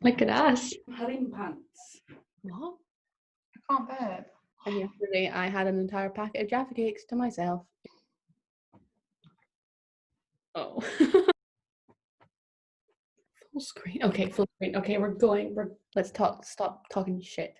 Look at us. Having pants. What? I can't burp. And yesterday I had an entire packet of Jaffa Cakes to myself. Oh. Full screen. Okay, full screen. Okay, let's stop talking shit.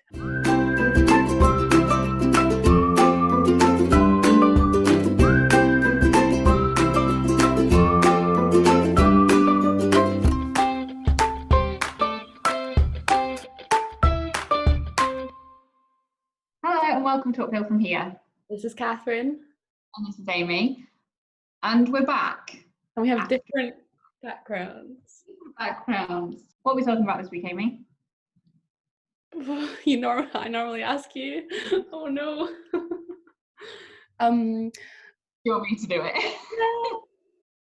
Hello and welcome to Uphill From Here. This is Catherine. And this is Amy. And we're back. And we have different backgrounds. What are we talking about this week, Amy? I normally ask you. Oh no. Do you want me to do it?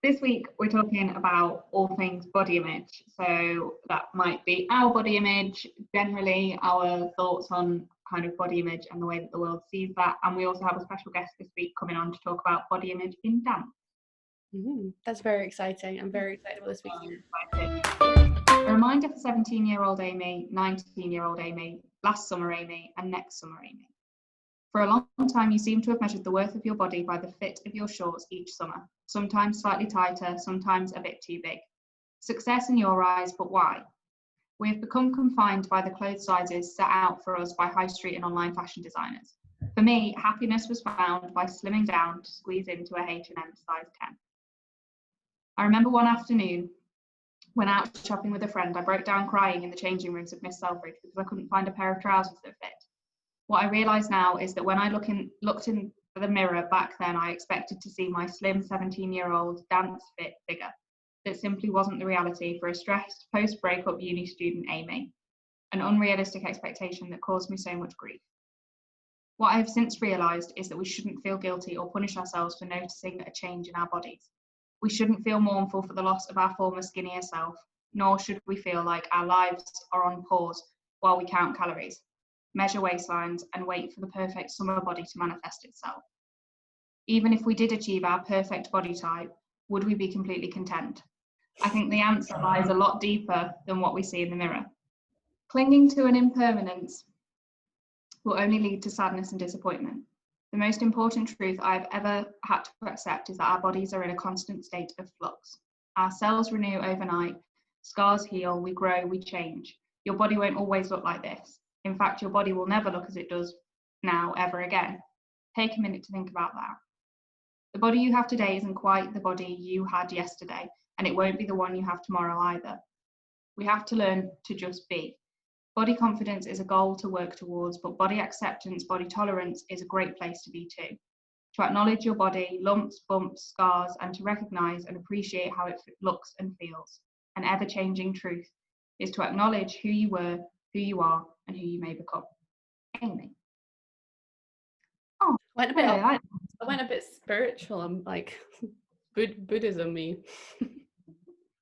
This week we're talking about all things body image. So that might be our body image, generally our thoughts on kind of body image and the way that the world sees that. And we also have a special guest this week coming on to talk about body image in dance. That's very exciting. I'm very excited about this week. A reminder for 17-year-old Amy, 19-year-old Amy, last summer Amy, and next summer Amy. For a long time, you seem to have measured the worth of your body by the fit of your shorts each summer, sometimes slightly tighter, sometimes a bit too big. Success in your eyes, but why? We have become confined by the clothes sizes set out for us by high street and online fashion designers. For me, happiness was found by slimming down to squeeze into a H&M size 10. I remember one afternoon, when out shopping with a friend, I broke down crying in the changing rooms of Miss Selfridge because I couldn't find a pair of trousers that fit. What I realise now is that when I looked in the mirror back then, I expected to see my slim 17-year-old dance fit figure. That simply wasn't the reality for a stressed post-breakup uni student Amy, an unrealistic expectation that caused me so much grief. What I have since realised is that we shouldn't feel guilty or punish ourselves for noticing a change in our bodies. We shouldn't feel mournful for the loss of our former skinnier self, nor should we feel like our lives are on pause while we count calories, measure waistlines, and wait for the perfect summer body to manifest itself. Even if we did achieve our perfect body type, would we be completely content? I think the answer lies a lot deeper than what we see in the mirror. Clinging to an impermanence will only lead to sadness and disappointment. The most important truth I've ever had to accept is that our bodies are in a constant state of flux. Our cells renew overnight, scars heal, we grow, we change. Your body won't always look like this. In fact, your body will never look as it does now, ever again. Take a minute to think about that. The body you have today isn't quite the body you had yesterday, and it won't be the one you have tomorrow either. We have to learn to just be. Body confidence is a goal to work towards, but body acceptance, body tolerance is a great place to be too. To acknowledge your body, lumps, bumps, scars, and to recognise and appreciate how it looks and feels. An ever-changing truth is to acknowledge who you were, who you are, and who you may become. Amy. Oh, I went a bit spiritual. I'm like Buddhism me.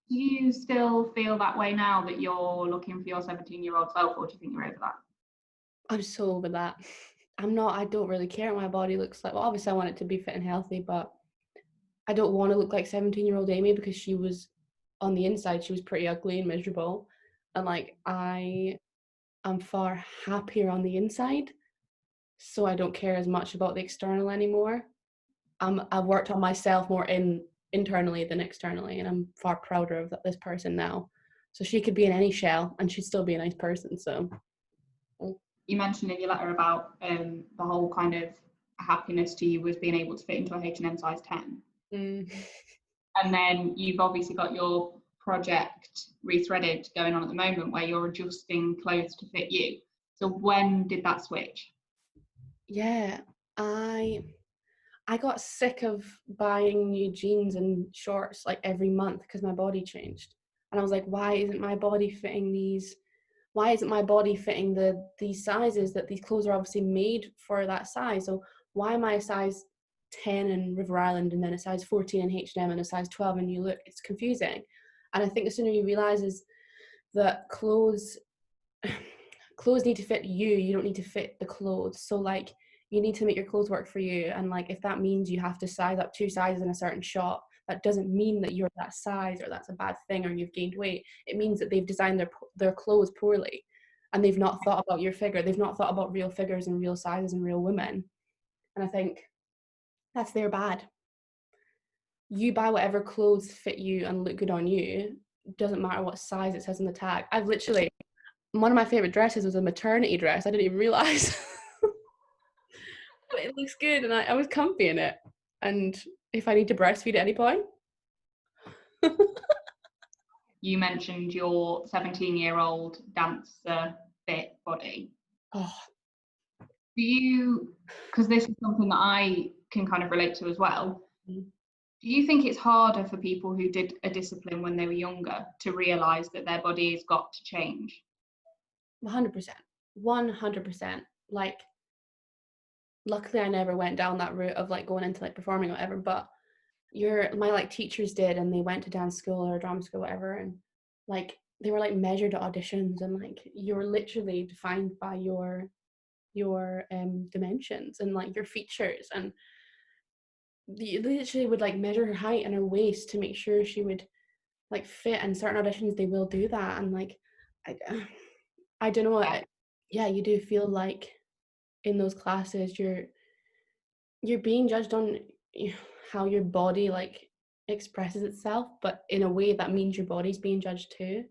Do you still feel that way now that you're looking for your 17-year-old self, or do you think you're over that? I'm so over that. I don't really care what my body looks like. Well, obviously I want it to be fit and healthy, but I don't want to look like 17-year-old Amy because she was, on the inside, she was pretty ugly and miserable. And like, I am far happier on the inside, so I don't care as much about the external anymore. I've worked on myself more internally than externally, and I'm far prouder of this person now. So she could be in any shell and she'd still be a nice person. So you mentioned in your letter about the whole kind of happiness to you was being able to fit into a H&M size 10. And then you've obviously got your project Rethreaded going on at the moment where you're adjusting clothes to fit you. So when did that switch? Yeah, I got sick of buying new jeans and shorts like every month because my body changed. And I was like, why isn't my body fitting these? Why isn't my body fitting these sizes that these clothes are obviously made for that size? So why am I a size 10 in River Island and then a size 14 in H&M and a size 12 in New Look? It's confusing. And I think the sooner you realize is that clothes need to fit you. You don't need to fit the clothes. So like, you need to make your clothes work for you. And like, if that means you have to size up 2 sizes in a certain shop, that doesn't mean that you're that size or that's a bad thing or you've gained weight. It means that they've designed their clothes poorly, and they've not thought about your figure. They've not thought about real figures and real sizes and real women. And I think that's their bad. You buy whatever clothes fit you and look good on you. Doesn't matter what size it says on the tag. I've literally, one of my favorite dresses was a maternity dress. I didn't even realize. But it looks good, and I was comfy in it. And if I need to breastfeed at any point, You mentioned your 17-year-old dancer fit body. oh, Do you, because this is something that I can kind of relate to as well, mm, do you think it's harder for people who did a discipline when they were younger to realise that their body has got to change? 100%, 100%. Like, luckily, I never went down that route of like going into like performing or whatever. But my like teachers did, and they went to dance school or drama school, whatever, and like they were like measured at auditions, and like you're literally defined by your dimensions and like your features, and they literally would like measure her height and her waist to make sure she would like fit. And certain auditions they will do that, and like I, I don't know Yeah. what. Yeah, you do feel like in those classes you're being judged on how your body like expresses itself, but in a way that means your body's being judged too.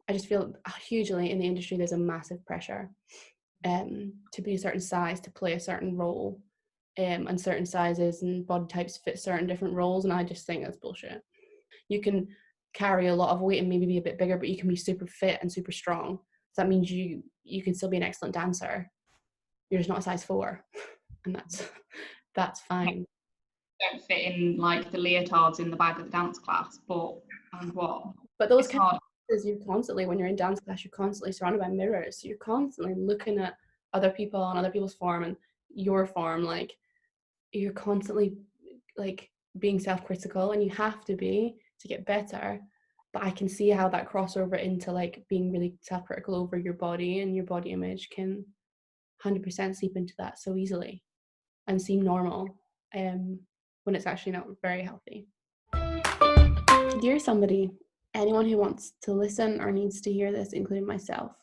I just feel hugely in the industry there's a massive pressure to be a certain size to play a certain role, and certain sizes and body types fit certain different roles, and I just think that's bullshit. You can carry a lot of weight and maybe be a bit bigger, but you can be super fit and super strong. So that means you can still be an excellent dancer. You're just not a size 4, and that's fine. Don't fit in like the leotards in the bag of the dance class, but and what? But those It's kind hard. of things, you constantly, when you're in dance class, you're constantly surrounded by mirrors. So you're constantly looking at other people and other people's form and your form. Like you're constantly like being self-critical, and you have to be to get better. But I can see how that crossover into like being really self-critical over your body and your body image can 100% seep into that so easily and seem normal, when it's actually not very healthy. Dear somebody, anyone who wants to listen or needs to hear this, including myself.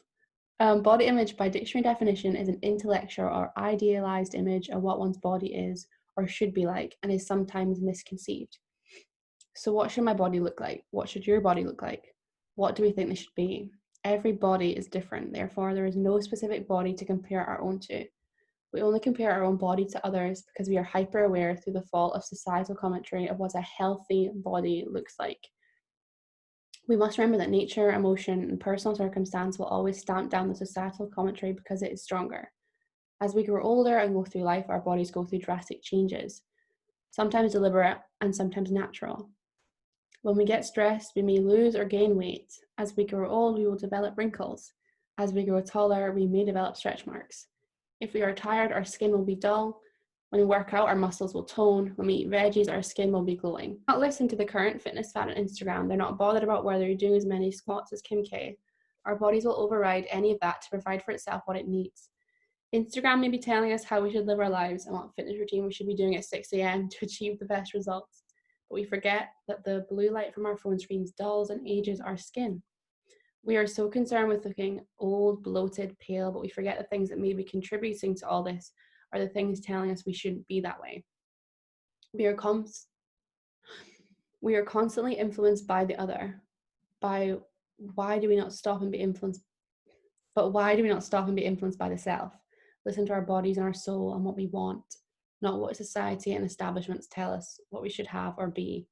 Body image, by dictionary definition, is an intellectual or idealized image of what one's body is or should be like, and is sometimes misconceived. So, what should my body look like? What should your body look like? What do we think they should be? Every body is different, therefore, there is no specific body to compare our own to. We only compare our own body to others because we are hyper aware through the fall of societal commentary of what a healthy body looks like. We must remember that nature, emotion, and personal circumstance will always stamp down the societal commentary because it is stronger. As we grow older and go through life, our bodies go through drastic changes, sometimes deliberate and sometimes natural. When we get stressed, we may lose or gain weight. As we grow old, we will develop wrinkles. As we grow taller, we may develop stretch marks. If we are tired, our skin will be dull. When we work out, our muscles will tone. When we eat veggies, our skin will be glowing. Not listen to the current fitness fad on Instagram. They're not bothered about whether you're doing as many squats as Kim K. Our bodies will override any of that to provide for itself what it needs. Instagram may be telling us how we should live our lives and what fitness routine we should be doing at 6 a.m. to achieve the best results. But we forget that the blue light from our phone screens dulls and ages our skin. We are so concerned with looking old, bloated, pale, but we forget the things that may be contributing to all this are the things telling us we shouldn't be that way. We are constantly influenced by the other. By why do we not stop and be influenced? But why do we not stop and be influenced by the self? Listen to our bodies and our soul and what we want, not what society and establishments tell us what we should have or be.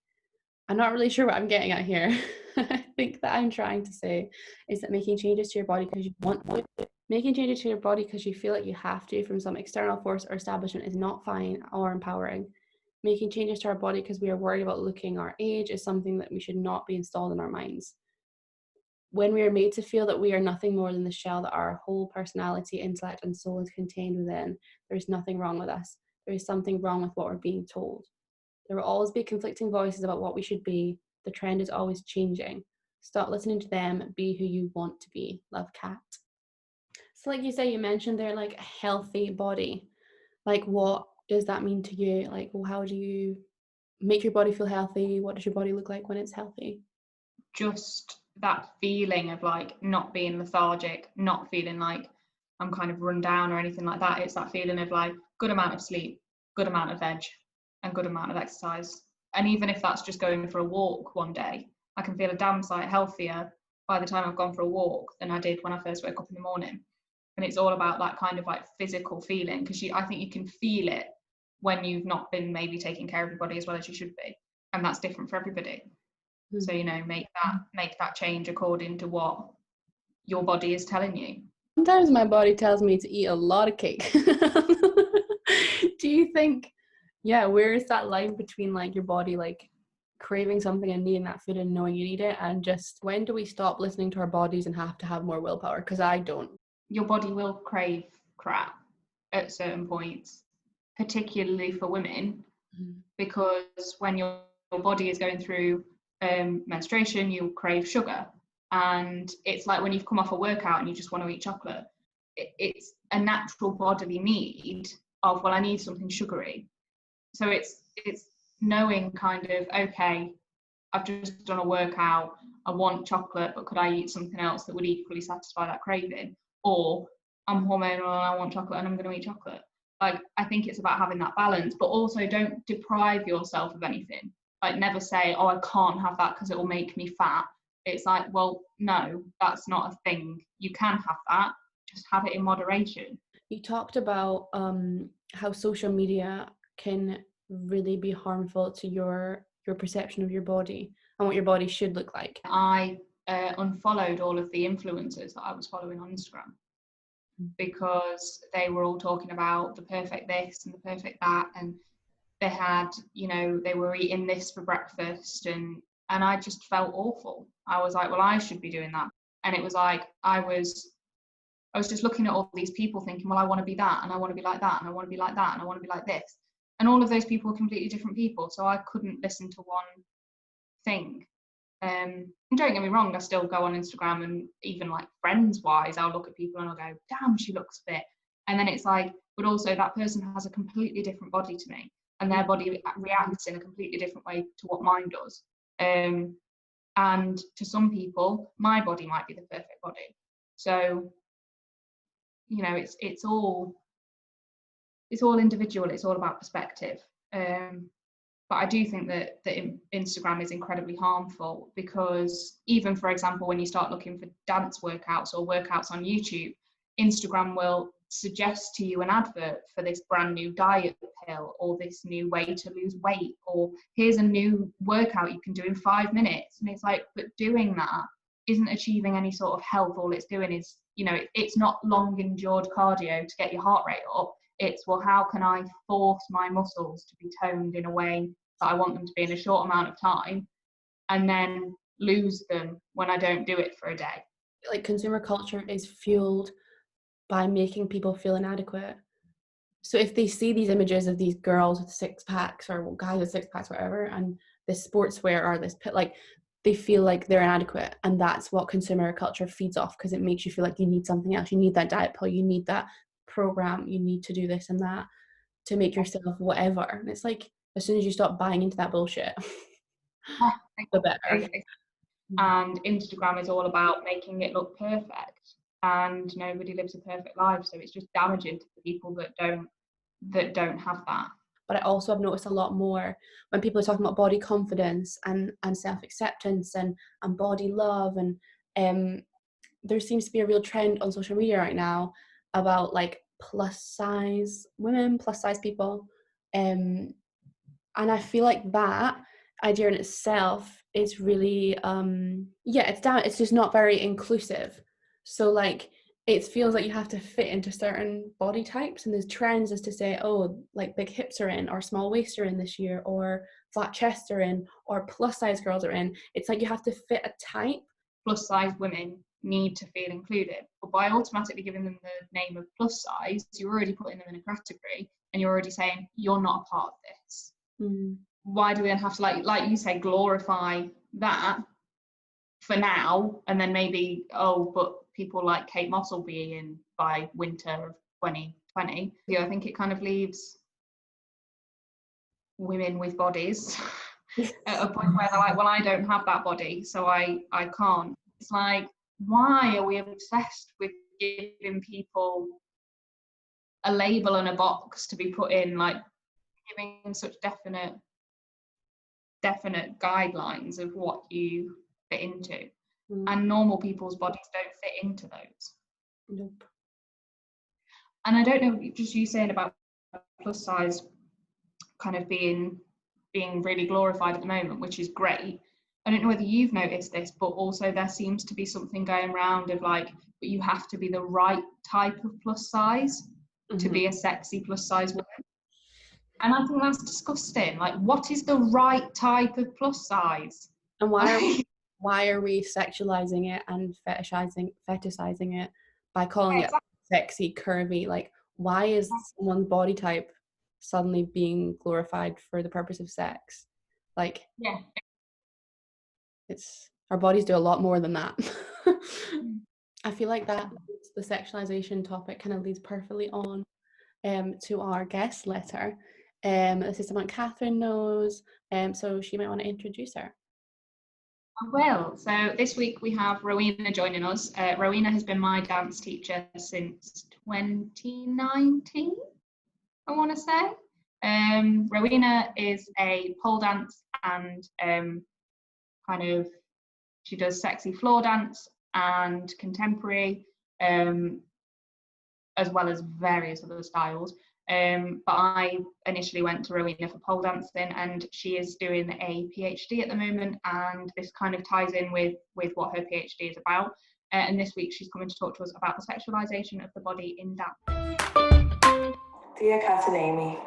I'm not really sure what I'm getting at here. I think that I'm trying to say is that making changes to your body because you want to, making changes to your body because you feel like you have to from some external force or establishment is not fine or empowering. Making changes to our body because we are worried about looking our age is something that we should not be installed in our minds. When we are made to feel that we are nothing more than the shell that our whole personality, intellect, and soul is contained within, there is nothing wrong with us. There is something wrong with what we're being told. There will always be conflicting voices about what we should be. The trend is always changing. Stop listening to them. Be who you want to be. Love, Kat. So, like you say, you mentioned they're like a healthy body. Like, what does that mean to you? Like, well, how do you make your body feel healthy? What does your body look like when it's healthy? Just that feeling of like not being lethargic, not feeling like I'm kind of run down or anything like that. It's that feeling of like good amount of sleep, good amount of veg, and good amount of exercise. And even if that's just going for a walk one day, I can feel a damn sight healthier by the time I've gone for a walk than I did when I first woke up in the morning. And it's all about that kind of like physical feeling, because I think you can feel it when you've not been maybe taking care of your body as well as you should be, and that's different for everybody. So, you know, make that change according to what your body is telling you. Sometimes my body tells me to eat a lot of cake. Do you think, yeah, where is that line between like your body like craving something and needing that food and knowing you need it, and just when do we stop listening to our bodies and have to have more willpower? Because I don't. Your body will crave crap at certain points, particularly for women, because when your body is going through menstruation, you'll crave sugar. And it's like when you've come off a workout and you just want to eat chocolate, it's a natural bodily need of, well, I need something sugary. So it's knowing kind of, okay, I've just done a workout, I want chocolate, but could I eat something else that would equally satisfy that craving? Or I'm hormonal and I want chocolate and I'm going to eat chocolate. Like, I think it's about having that balance, but also don't deprive yourself of anything. Like, never say, oh, I can't have that because it will make me fat. It's like, well, no, that's not a thing. You can have that, just have it in moderation. You talked about how social media can really be harmful to your perception of your body and what your body should look like. I unfollowed all of the influencers that I was following on Instagram because they were all talking about the perfect this and the perfect that, and they had, you know, they were eating this for breakfast, and I just felt awful. I was like, well, I should be doing that. And it was like I was just looking at all these people thinking, well, I want to be that, and I want to be like that, and I want to be like that, and I want to be like this. And all of those people were completely different people, so I couldn't listen to one thing. And don't get me wrong, I still go on Instagram, and even like friends wise, I'll look at people and I'll go, damn, she looks fit. And then it's like, but also that person has a completely different body to me, and their body reacts in a completely different way to what mine does. And to some people, my body might be the perfect body. So, you know, it's all individual. It's all about perspective. But I do think that Instagram is incredibly harmful, because even, for example, when you start looking for dance workouts or workouts on YouTube, Instagram will suggest to you an advert for this brand new diet pill or this new way to lose weight, or here's a new workout you can do in 5 minutes. And it's like, but doing that isn't achieving any sort of health. All it's doing is, you know, it's not long endured cardio to get your heart rate up. It's, well, how can I force my muscles to be toned in a way that I want them to be in a short amount of time, and then lose them when I don't do it for a day. Like, consumer culture is fueled by making people feel inadequate. So if they see these images of these girls with six packs or guys with six packs, whatever, and this sportswear or this like, they feel like they're inadequate, and that's what consumer culture feeds off, because it makes you feel like you need something else. You need that diet pill, you need that program, you need to do this and that to make yourself whatever. And it's like, as soon as you stop buying into that bullshit, the better. And Instagram is all about making it look perfect, and nobody lives a perfect life, so it's just damaging to the people that don't have that. But I also have noticed a lot more when people are talking about body confidence and self-acceptance and body love, and there seems to be a real trend on social media right now about like plus size women, plus size people, and I feel like that idea in itself is really it's just not very inclusive. So like, it feels like you have to fit into certain body types, and there's trends as to say, oh, like big hips are in, or small waists are in this year, or flat chests are in, or plus size girls are in. It's like you have to fit a type. Plus size women need to feel included, but by automatically giving them the name of plus size, you're already putting them in a category, and you're already saying you're not a part of this. Why do we then have to, like you say, glorify that for now, and then maybe, oh, but people like Kate Moss will be in by winter of 2020. Yeah, I think it kind of leaves women with bodies at a point where they're like, well, I don't have that body, so I can't. It's like, why are we obsessed with giving people a label and a box to be put in, like giving such definite guidelines of what you fit into? And normal people's bodies don't fit into those. Nope. And I don't know, just you saying about plus size kind of being really glorified at the moment, which is great. I don't know whether you've noticed this, but also there seems to be something going around of like, but you have to be the right type of plus size to be a sexy plus size woman. And I think that's disgusting. Like, what is the right type of plus size? And why are we sexualizing it and fetishizing it by calling it sexy, curvy? Like, why is someone's body type suddenly being glorified for the purpose of sex? Like, yeah, it's, our bodies do a lot more than that. I feel like that the sexualization topic kind of leads perfectly on to our guest letter. This is someone Catherine knows, so she might want to introduce her. I will. So this week we have Rowena joining us. Rowena has been my dance teacher since 2019, I want to say. Rowena is a pole dance and kind of, she does sexy floor dance and contemporary, as well as various other styles. But I initially went to Rowena for pole dancing, and she is doing a PhD at the moment, and this kind of ties in with what her PhD is about. And this week she's coming to talk to us about the sexualization of the body in dance. Dear Kat and Amy,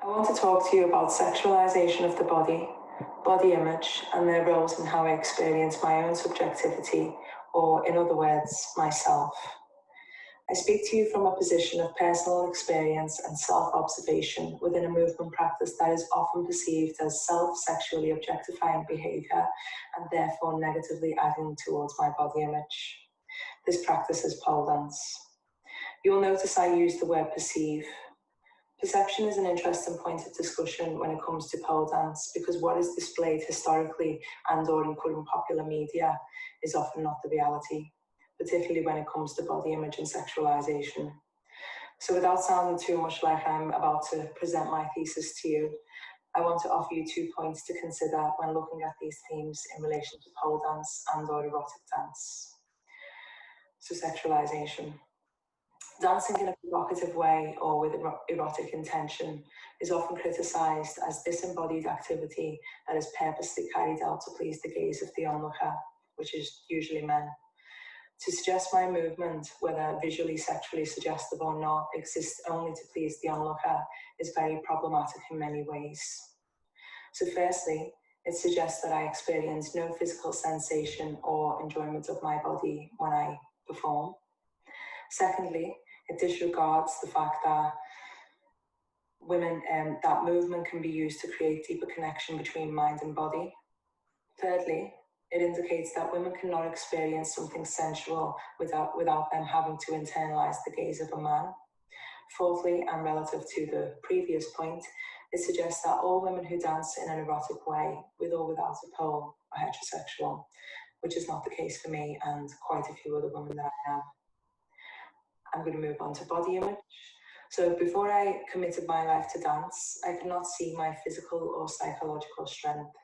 I want to talk to you about sexualization of the body, body image, and their roles in how I experience my own subjectivity, or in other words, myself. I speak to you from a position of personal experience and self-observation within a movement practice that is often perceived as self-sexually objectifying behaviour and therefore negatively adding towards my body image. This practice is pole dance. You will notice I use the word perceive. Perception is an interesting point of discussion when it comes to pole dance because what is displayed historically and/or in current popular media is often not the reality, particularly when it comes to body image and sexualization. So without sounding too much like I'm about to present my thesis to you, I want to offer you 2 points to consider when looking at these themes in relation to pole dance and/or erotic dance. So sexualization. Dancing in a provocative way or with erotic intention is often criticised as disembodied activity that is purposely carried out to please the gaze of the onlooker, which is usually men. To suggest my movement, whether visually sexually suggestive or not, exists only to please the onlooker is very problematic in many ways. So firstly, it suggests that I experience no physical sensation or enjoyment of my body when I perform. Secondly, it disregards the fact that women, that movement can be used to create deeper connection between mind and body. Thirdly, it indicates that women cannot experience something sensual without them having to internalize the gaze of a man. Fourthly, and relative to the previous point, it suggests that all women who dance in an erotic way, with or without a pole, are heterosexual, which is not the case for me and quite a few other women that I know. I'm going to move on to body image. So before I committed my life to dance, I could not see my physical or psychological strength.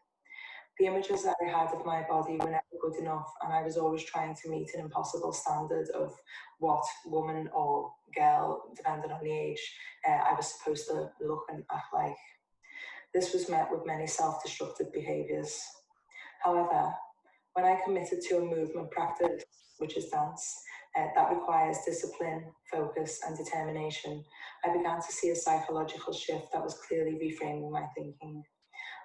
The images that I had of my body were never good enough, and I was always trying to meet an impossible standard of what woman or girl, depending on the age, I was supposed to look and act like. This was met with many self-destructive behaviours. However, when I committed to a movement practice, which is dance, that requires discipline, focus, and determination, I began to see a psychological shift that was clearly reframing my thinking.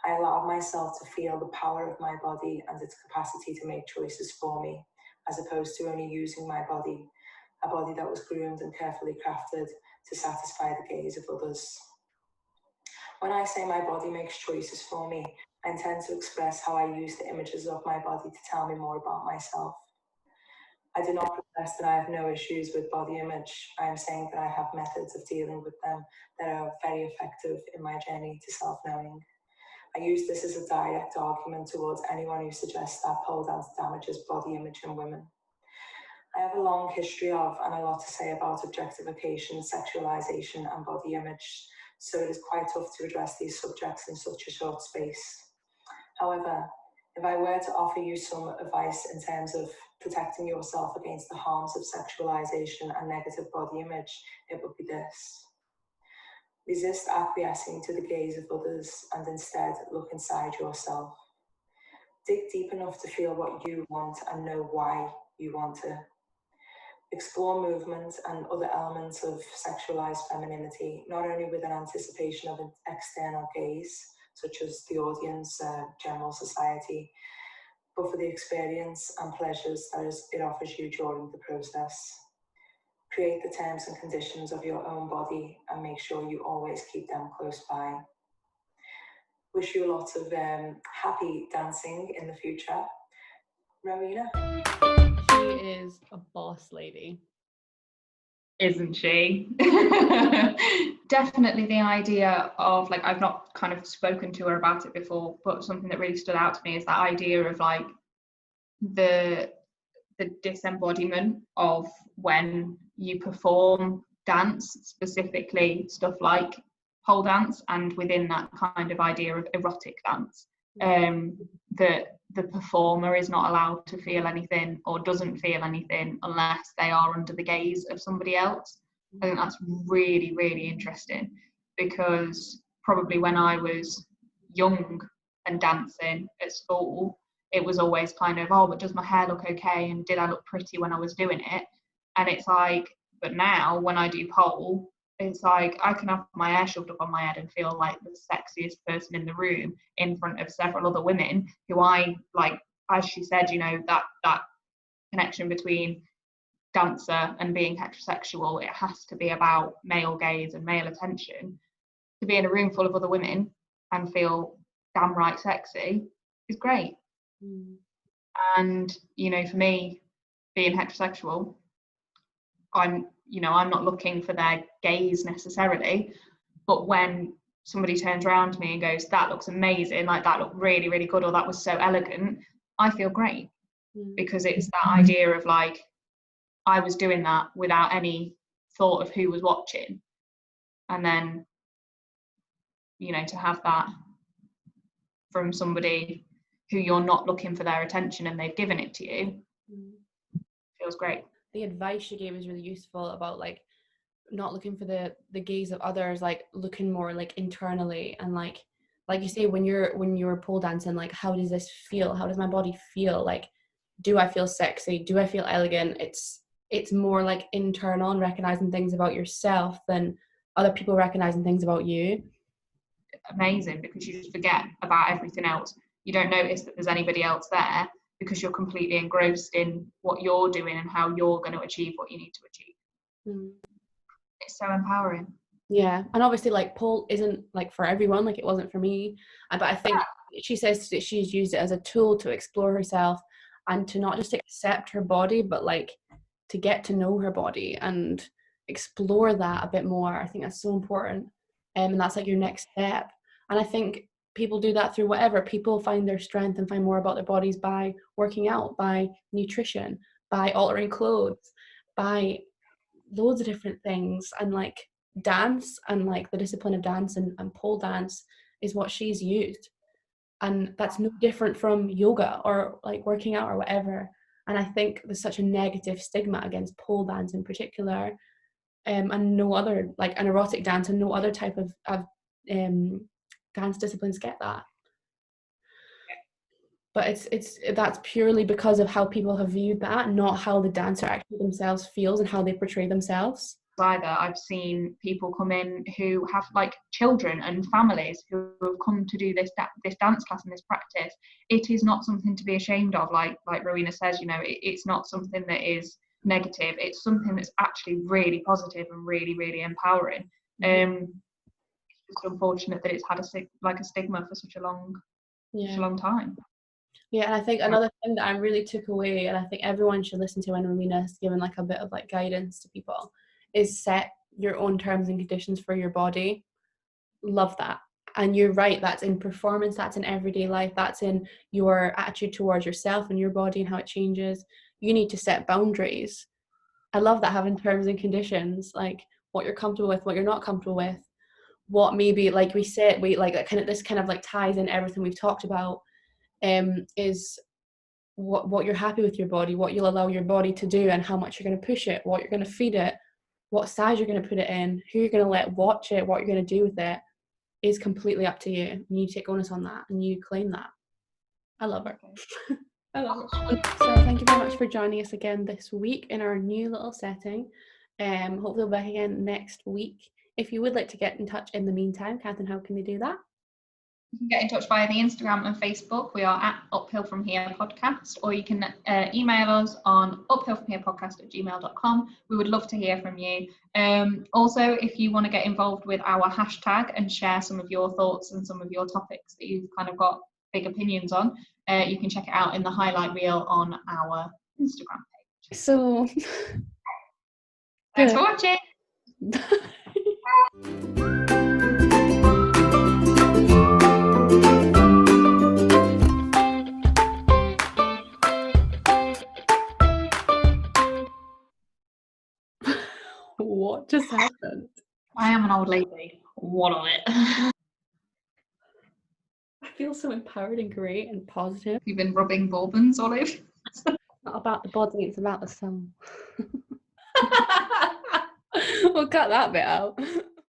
I allowed myself to feel the power of my body and its capacity to make choices for me, as opposed to only using my body, a body that was groomed and carefully crafted to satisfy the gaze of others. When I say my body makes choices for me, I intend to express how I use the images of my body to tell me more about myself. I do not profess that I have no issues with body image. I am saying that I have methods of dealing with them that are very effective in my journey to self-knowing. I use this as a direct argument towards anyone who suggests that pole dance damages body image in women. I have a long history of and a lot to say about objectification, sexualization, and body image, so it is quite tough to address these subjects in such a short space. However, if I were to offer you some advice in terms of protecting yourself against the harms of sexualization and negative body image, it would be this. Resist acquiescing to the gaze of others and instead look inside yourself. Dig deep enough to feel what you want and know why you want it. Explore movement and other elements of sexualized femininity, not only with an anticipation of an external gaze, such as the audience, general society, but for the experience and pleasures that it offers you during the process. Create the terms and conditions of your own body and make sure you always keep them close by. Wish you lots of happy dancing in the future. Rowena? She is a boss lady. Isn't she? Definitely the idea of, like, I've not kind of spoken to her about it before, but something that really stood out to me is that idea of like the disembodiment of when you perform dance, specifically stuff like pole dance, and within that kind of idea of erotic dance, that the performer is not allowed to feel anything or doesn't feel anything unless they are under the gaze of somebody else. I think that's really, really interesting, because probably when I was young and dancing at school, it was always kind of, oh, but does my hair look okay, and did I look pretty when I was doing it? And it's like, but now when I do pole, it's like I can have my hair shoved up on my head and feel like the sexiest person in the room in front of several other women who I like. As she said, you know, that connection between dancer and being heterosexual, it has to be about male gaze and male attention. To be in a room full of other women and feel damn right sexy is great. And, you know, for me, being heterosexual, I'm not looking for their gaze necessarily, but when somebody turns around to me and goes, that looks amazing, like that looked really, really good, or that was so elegant, I feel great, because it's that idea of like, I was doing that without any thought of who was watching. And then, you know, to have that from somebody who you're not looking for their attention and they've given it to you, feels great. The advice she gave is really useful about like not looking for the gaze of others, like looking more like internally, and like you say, when you're pole dancing, like, how does this feel? How does my body feel? Like, do I feel sexy? Do I feel elegant? It's more like internal and recognizing things about yourself than other people recognizing things about you. Amazing, because you just forget about everything else. You don't notice that there's anybody else there because you're completely engrossed in what you're doing and how you're going to achieve what you need to achieve. It's so empowering. Yeah, and obviously like pole isn't like for everyone, like it wasn't for me, but I think she says that she's used it as a tool to explore herself and to not just accept her body, but like to get to know her body and explore that a bit more. I think that's so important, and that's like your next step. And I think people do that through whatever. People find their strength and find more about their bodies by working out, by nutrition, by altering clothes, by loads of different things. And like dance and like the discipline of dance and pole dance is what she's used, and that's no different from yoga or like working out or whatever. And I think there's such a negative stigma against pole dance in particular, and no other, like an erotic dance and no other type of dance disciplines get that. But that's purely because of how people have viewed that, not how the dancer actually themselves feels and how they portray themselves. Either I've seen people come in who have like children and families who have come to do this dance class and this practice. It is not something to be ashamed of, like Rowena says, you know, it's not something that is negative. It's something that's actually really positive and really, really empowering. It's just unfortunate that it's had a stigma for such a long time. Yeah, and I think another thing that I really took away, and I think everyone should listen to when Romina's given like a bit of like guidance to people, is set your own terms and conditions for your body. Love that. And you're right, that's in performance, that's in everyday life, that's in your attitude towards yourself and your body and how it changes. You need to set boundaries. I love that, having terms and conditions, like what you're comfortable with, what you're not comfortable with, what maybe, like we said, we like that kind of, this kind of like ties in everything we've talked about, is what you're happy with your body, what you'll allow your body to do, and how much you're going to push it, what you're going to feed it, what size you're going to put it in, who you're going to let watch it, what you're going to do with it, is completely up to you. And you take onus on that and you claim that. I love it. I love it. So thank you very much for joining us again this week in our new little setting. Hopefully we'll be back again next week. If you would like to get in touch in the meantime, Catherine, how can they do that? You can get in touch via the Instagram and Facebook. We are at Uphill From Here Podcast, or you can email us on uphillfromherepodcast@gmail.com. We would love to hear from you. Also, if you want to get involved with our hashtag and share some of your thoughts and some of your topics that you've kind of got big opinions on, you can check it out in the highlight reel on our Instagram page. So thanks for watching. What just happened? I am an old lady. What of it? I feel so empowered and great and positive. You've been rubbing bourbons all over. It's not about the body, it's about the soul. We'll cut that bit out.